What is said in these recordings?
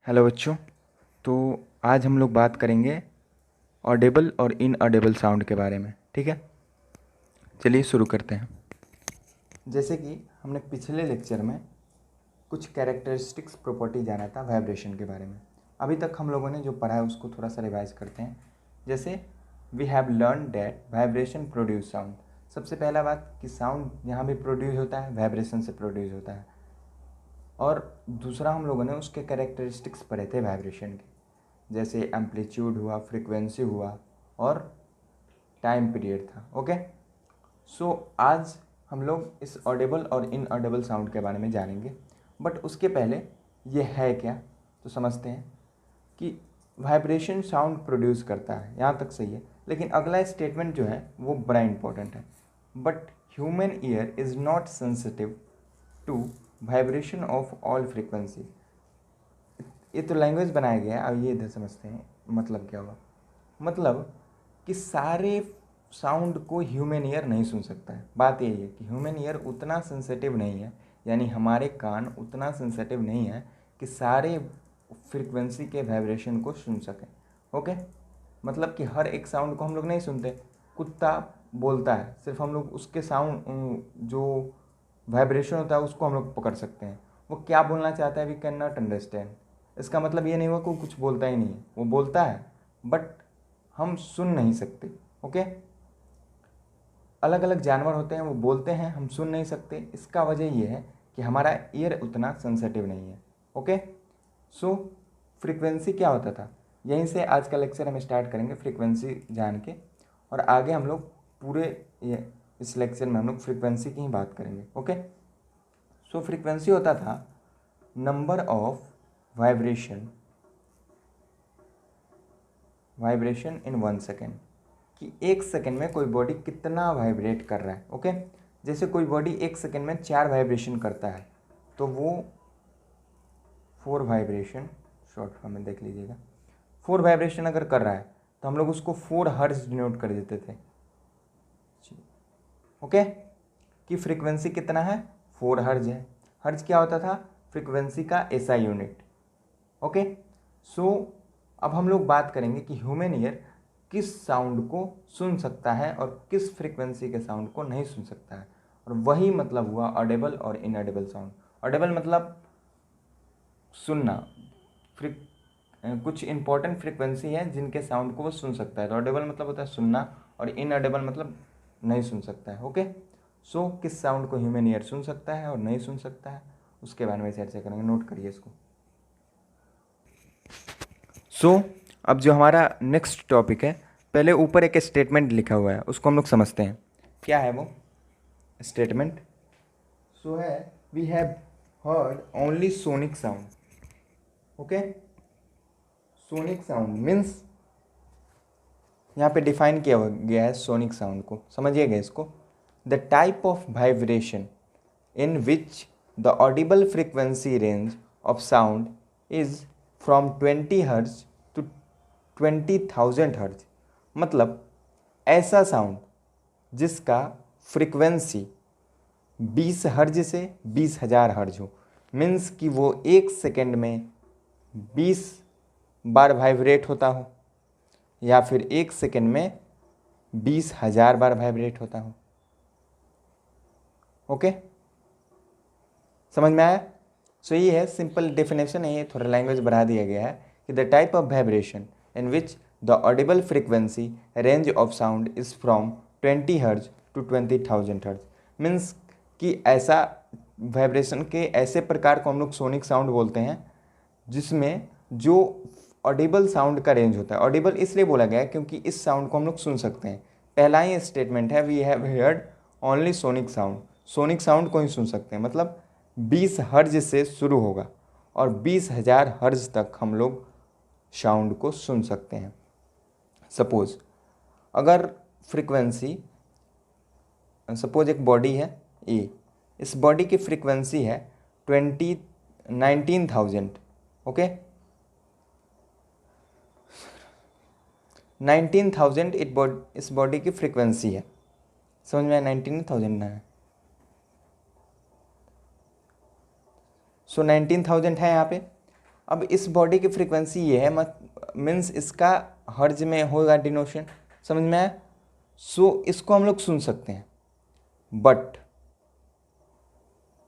Hello बच्चों। तो आज हम लोग बात करेंगे ऑडिबल और इनऑडिबल साउंड के बारे में। ठीक है, चलिए शुरू करते हैं। जैसे कि हमने पिछले लेक्चर में कुछ कैरेक्टरिस्टिक्स प्रॉपर्टी जाना था वाइब्रेशन के बारे में। अभी तक हम लोगों ने जो पढ़ा है उसको थोड़ा सा रिवाइज करते हैं। जैसे we have learn that vibration produce sound. सबसे पहला बात कि साउंड यहाँ भी प्रोड्यूस होता है, वाइब्रेशन से प्रोड्यूस होता है। और दूसरा हम लोगों ने उसके कैरेक्टरिस्टिक्स पढ़े थे वाइब्रेशन के, जैसे एम्पलीट्यूड हुआ, फ्रीक्वेंसी हुआ और टाइम पीरियड था। ओके, सो आज हम लोग इस ऑडिबल और इनऑडिबल साउंड के बारे में जानेंगे। बट उसके पहले ये है क्या तो समझते हैं कि वाइब्रेशन साउंड प्रोड्यूस करता है, यहाँ तक सही है। लेकिन अगला स्टेटमेंट जो है वो बड़ा इंपॉर्टेंट है। But human ear is not sensitive to vibration of all frequency. ये तो लैंग्वेज बनाया गया है, अब ये इधर समझते हैं मतलब क्या हुआ। मतलब कि सारे साउंड को ह्यूमन ईयर नहीं सुन सकता है। बात यही है कि ह्यूमन ईयर उतना सेंसिटिव नहीं है, यानी हमारे कान उतना सेंसिटिव नहीं है कि सारे फ्रीक्वेंसी के वाइब्रेशन को सुन सकें। ओके, मतलब कि हर एक साउंड को हम लोग नहीं सुनते। कुत्ता बोलता है, सिर्फ हम लोग उसके साउंड जो वाइब्रेशन होता है उसको हम लोग पकड़ सकते हैं। वो क्या बोलना चाहता है वी कैन नॉट अंडरस्टैंड। इसका मतलब ये नहीं हुआ कि वो कुछ बोलता ही नहीं है, वो बोलता है बट हम सुन नहीं सकते। ओके, अलग अलग जानवर होते हैं वो बोलते हैं, हम सुन नहीं सकते। इसका वजह ये है कि हमारा ईयर उतना सेंसिटिव नहीं है। ओके, सो फ्रीक्वेंसी क्या होता था, यहीं से आज का लेक्चर हम स्टार्ट करेंगे फ्रीक्वेंसी जान के, और आगे हम लोग पूरे इस लेक्चर में हम लोग फ्रीक्वेंसी की ही बात करेंगे। ओके, सो फ्रीक्वेंसी होता था number of vibration in 1 second, कि 1 सेकेंड में कोई बॉडी कितना वाइब्रेट कर रहा है। ओके, जैसे कोई बॉडी 1 सेकेंड में 4 वाइब्रेशन करता है तो वो 4 वाइब्रेशन, शॉर्ट फॉर्म में देख लीजिएगा, 4 वाइब्रेशन अगर कर रहा है तो हम लोग उसको 4 हर्ट्ज डिनोट कर देते थे। ओके, कि फ्रीक्वेंसी कितना है, 4 हर्ट्ज है। हर्ट्ज क्या होता था, फ्रीक्वेंसी का एसआई यूनिट। ओके, सो अब हम लोग बात करेंगे कि ह्यूमन ईयर किस साउंड को सुन सकता है और किस फ्रीक्वेंसी के साउंड को नहीं सुन सकता है। और वही मतलब हुआ ऑडिबल और इनऑडिबल साउंड। ऑडिबल मतलब सुनना, कुछ इंपॉर्टेंट फ्रीक्वेंसी है जिनके साउंड को वो सुन सकता है, तो ऑडिबल मतलब होता है सुनना, और इनऑडिबल मतलब नहीं सुन सकता है। ओके, सो किस साउंड को ह्यूमन ईयर सुन सकता है और नहीं सुन सकता है उसके बारे में चर्चा करेंगे, नोट करिए इसको। सो अब जो हमारा नेक्स्ट टॉपिक है, पहले ऊपर एक स्टेटमेंट लिखा हुआ है उसको हम लोग समझते हैं क्या है वो स्टेटमेंट। सो है we have heard only sonic sound. Okay, sonic sound means यहाँ पे डिफाइन किया गया है सोनिक साउंड को, समझिएगा इसको। The type of vibration in which the audible frequency range of sound is from 20 hertz to 20,000 hertz. मतलब ऐसा साउंड जिसका फ्रीक्वेंसी 20 हर्ज से 20,000 हर्ज हो, मीन्स कि वो 1 सेकेंड में 20 बार वाइब्रेट होता हो या फिर 1 सेकेंड में 20,000 बार वाइब्रेट होता हो। ओके, समझ में आया। सो ये है सिंपल डेफिनेशन है, ये थोड़ा लैंग्वेज बढ़ा दिया गया है कि the type of vibration in which the audible frequency range of sound is from 20 हर्ज टू 20,000 हर्ज। मीन्स कि ऐसा वाइब्रेशन के ऐसे प्रकार को हम लोग सोनिक साउंड बोलते हैं जिसमें जो ऑडिबल साउंड का रेंज होता है। ऑडिबल इसलिए बोला गया है क्योंकि इस साउंड को हम लोग सुन सकते हैं। पहला ही स्टेटमेंट है we have heard only sonic sound, sonic sound को ही सुन सकते हैं। मतलब 20 हर्ज से शुरू होगा और 20,000 हर्ज तक हम लोग साउंड को सुन सकते हैं। सपोज अगर फ्रीक्वेंसी, सपोज एक बॉडी है ए, इस बॉडी की फ्रीक्वेंसी है 19,000। ओके, 19,000 इस बॉडी की फ्रीक्वेंसी है, समझ में आया, 19,000 ना है। सो 19,000 है यहाँ पे। अब इस बॉडी की फ्रीक्वेंसी ये है, मीन्स इसका हर्ज में होगा डिनोशन, समझ में आया। सो इसको हम लोग सुन सकते हैं, बट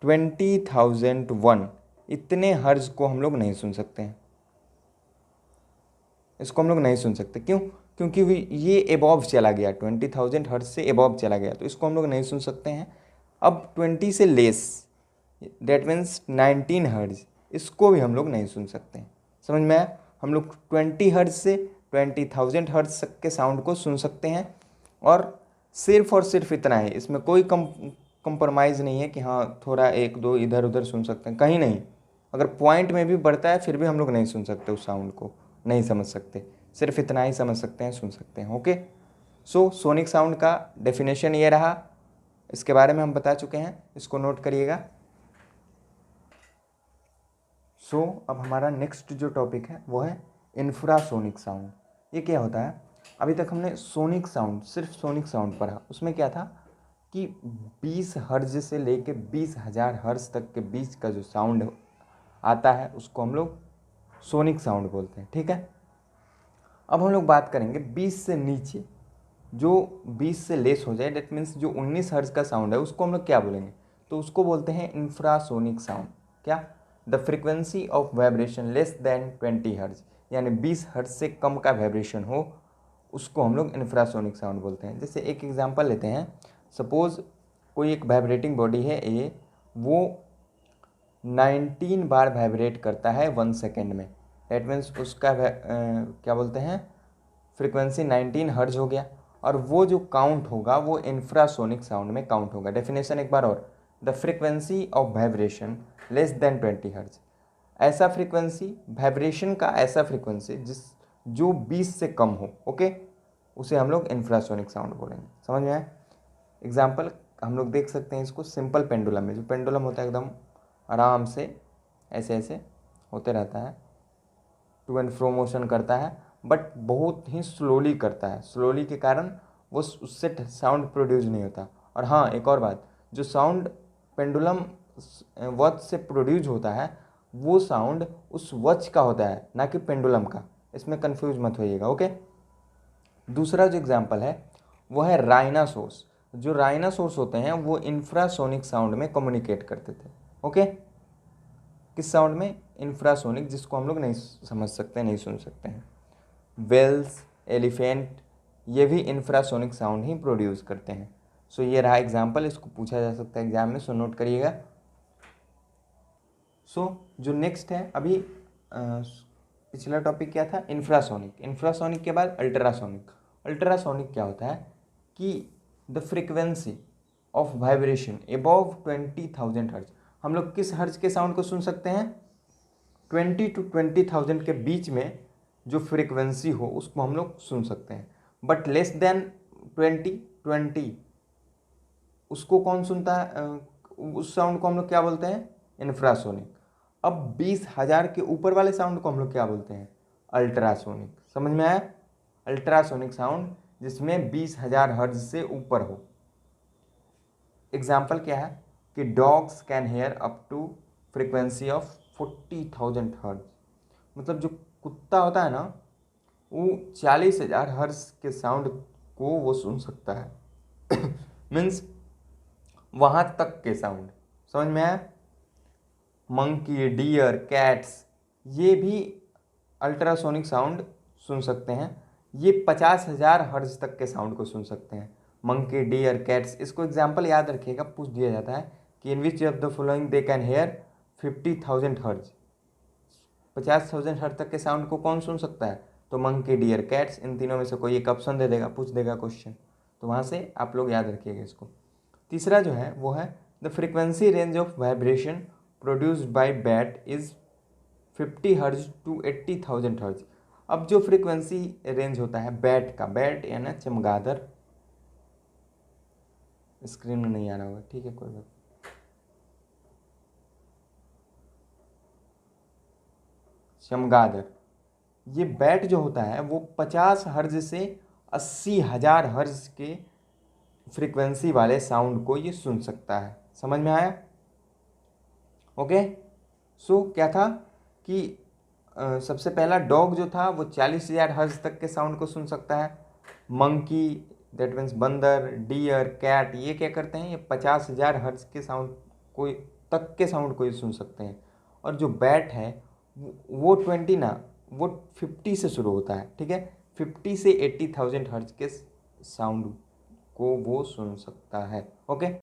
20,001 इतने हर्ज को हम लोग नहीं सुन सकते हैं, इसको हम लोग नहीं सुन सकते। क्यों? क्योंकि ये एबॉव चला गया, 20,000 हर्ज से एबॉव चला गया, तो इसको हम लोग नहीं सुन सकते हैं। अब 20 से लेस, डेट मीन्स 19 हर्ज, इसको भी हम लोग नहीं सुन सकते हैं, समझ में आया। हम लोग 20 हर्ज से 20,000 हर्ज तक के साउंड को सुन सकते हैं, और सिर्फ इतना है, इसमें कोई कंप्रोमाइज़ नहीं है कि हाँ थोड़ा एक दो इधर उधर सुन सकते हैं, कहीं नहीं। अगर पॉइंट में भी बढ़ता है फिर भी हम लोग नहीं सुन सकते, उस साउंड को नहीं समझ सकते, सिर्फ इतना ही समझ सकते हैं, सुन सकते हैं। ओके, सो सोनिक साउंड का डेफिनेशन ये रहा, इसके बारे में हम बता चुके हैं, इसको नोट करिएगा। सो अब हमारा नेक्स्ट जो टॉपिक है वो है इंफ्रासोनिक साउंड। ये क्या होता है? अभी तक हमने सोनिक साउंड, सिर्फ सोनिक साउंड पढ़ा, उसमें क्या था कि 20 हर्ज से लेके 20,000 हर्ज तक के बीच का जो साउंड आता है उसको हम लोग सोनिक साउंड बोलते हैं, ठीक है। अब हम लोग बात करेंगे 20 से नीचे, जो 20 से लेस हो जाए, डेट मीन्स जो 19 हर्ज का साउंड है उसको हम लोग क्या बोलेंगे? तो उसको बोलते हैं इंफ्रासोनिक साउंड। क्या? The frequency of vibration less than 20 हर्ज, यानी 20 हर्ज से कम का वाइब्रेशन हो, उसको हम लोग इंफ्रासोनिक साउंड बोलते हैं। जैसे एक एग्जांपल लेते हैं, सपोज कोई एक वाइब्रेटिंग बॉडी है ए, वो 19 बार वाइब्रेट करता है 1 सेकेंड में, डेट मीन्स उसका क्या बोलते हैं, फ्रिक्वेंसी 19 हर्ज हो गया, और वो जो काउंट होगा वो इंफ्रासोनिक साउंड में काउंट होगा। डेफिनेशन एक बार और, the frequency of vibration less than 20 हर्ज, ऐसा फ्रिक्वेंसी, वाइब्रेशन का ऐसा फ्रिक्वेंसी जो 20 से कम हो, ओके, उसे हम लोग इंफ्रासोनिक साउंड बोलेंगे। समझ में आया? एग्जाम्पल हम लोग देख सकते हैं इसको सिंपल पेंडुलम में। जो पेंडुलम होता है एकदम आराम से ऐसे ऐसे होते रहता है, टू एंड फ्रो मोशन करता है, बट बहुत ही स्लोली करता है, स्लोली के कारण वो उससे साउंड प्रोड्यूस नहीं होता। और हाँ, एक और बात, जो साउंड पेंडुलम वॉच से प्रोड्यूस होता है वो साउंड उस वॉच का होता है, ना कि पेंडुलम का, इसमें कंफ्यूज मत होइएगा। ओके, दूसरा जो एग्जांपल है वो है राइनासोर्स। जो राइनासोर्स होते हैं वो इंफ्रासोनिक साउंड में कम्युनिकेट करते थे। ओके, किस साउंड में? इंफ्रासोनिक, जिसको हम लोग नहीं समझ सकते, नहीं सुन सकते हैं। वेल्स, एलिफेंट, ये भी इंफ्रासोनिक साउंड ही प्रोड्यूस करते हैं। सो ये रहा एग्जाम्पल, इसको पूछा जा सकता है एग्जाम में, सो नोट करिएगा। सो जो नेक्स्ट है, अभी पिछला टॉपिक क्या था? इंफ्रासोनिक। इंफ्रासोनिक के बाद अल्ट्रासोनिक। अल्ट्रासोनिक क्या होता है कि the frequency of vibration above 20,000 हर्ज। हम लोग किस हर्ज के साउंड को सुन सकते हैं? 20 to 20,000 के बीच में जो फ्रिक्वेंसी हो उसको हम लोग सुन सकते हैं, बट लेस देन 20 उसको कौन सुनता है? उस साउंड को हम लोग क्या बोलते हैं? इंफ्रासोनिक। अब 20,000 के ऊपर वाले साउंड को हम लोग क्या बोलते हैं? अल्ट्रासोनिक। समझ में आया? अल्ट्रासोनिक साउंड जिसमें 20,000 हर्ज से ऊपर हो। एग्जाम्पल क्या है कि dogs can hear up to frequency of 40,000 hertz. मतलब जो कुत्ता होता है ना, वो 40,000 हर्ज के साउंड को वो सुन सकता है। मीन्स वहाँ तक के साउंड। समझ में आया? मंकी, डियर, कैट्स, ये भी अल्ट्रासोनिक साउंड सुन सकते हैं। ये 50,000 हर्ज तक के साउंड को सुन सकते हैं। मंकी, डियर, कैट्स, इसको एग्जाम्पल याद रखिएगा, पूछ दिया जाता है कि in which of the following they can hear 50,000 hertz. 50,000 हर्ज तक के साउंड को कौन सुन सकता है? तो मंकी, डियर, कैट्स, इन तीनों में से कोई एक ऑप्शन दे देगा, पूछ देगा क्वेश्चन, तो वहाँ से आप लोग याद रखिएगा इसको। तीसरा जो है वो है the frequency range of vibration produced by bat is 50 हर्ज टू 80,000 हर्ज। अब जो फ्रिक्वेंसी रेंज होता है बैट का, बैट यानी चमगादड़, स्क्रीन में नहीं आ रहा होगा, ठीक है, कोई बात। चमगादड़, ये बैट जो होता है वो 50 हर्ज से 80,000 हर्ज के फ्रीक्वेंसी वाले साउंड को ये सुन सकता है। समझ में आया? ओके, सो क्या था कि सबसे पहला डॉग जो था वो 40,000 हर्ट्ज तक के साउंड को सुन सकता है। मंकी दैट मीन्स बंदर, डियर, कैट, ये क्या करते हैं, ये 50,000 हर्ट्ज के साउंड कोई तक के साउंड को ही सुन सकते हैं। और जो बैट है वो 20 ना, वो 50 से शुरू होता है, ठीक है। 50 से 80,000 हर्ट्ज के साउंड को वो सुन सकता है। ओके।